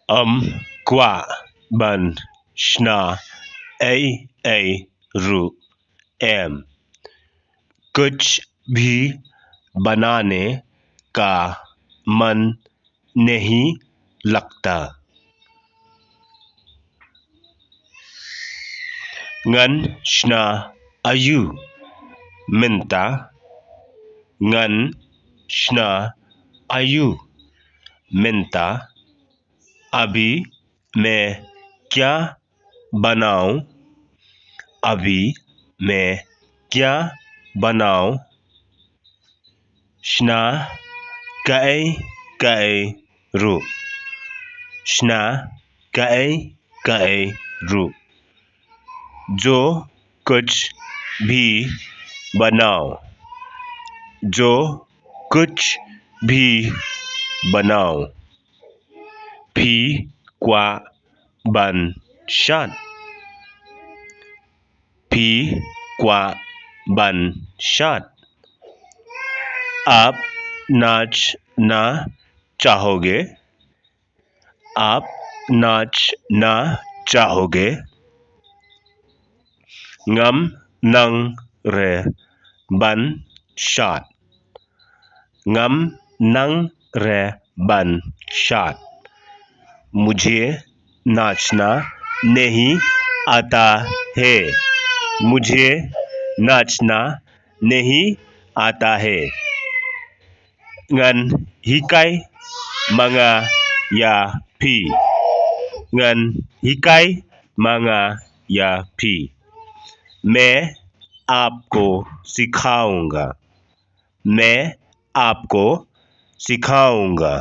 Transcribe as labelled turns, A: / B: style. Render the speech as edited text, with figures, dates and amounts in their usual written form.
A: kwah ban shna eiei ru एम कुछ भी बनाने का मन नहीं लगता। ngन shna ayu mynta ngन shna ayu mynta अभी मैं क्या बनाऊं अभी मैं क्या बनाऊं shna kaei ru shna kaei ru जो कुछ भी बनाओ जो कुछ भी बनाओ भी kwah ban shad भी kwah ban shad आप नाचना चाहोगे आप नाचना चाहोगे ngam nang re ban shad ngam nang re ban shad मुझे नाचना नहीं आता है मुझे नाचना नहीं आता है ngan hikai mga ya phi ngan hikai mga ya phi मैं आपको सिखाऊंगा मैं आपको सिखाऊंगा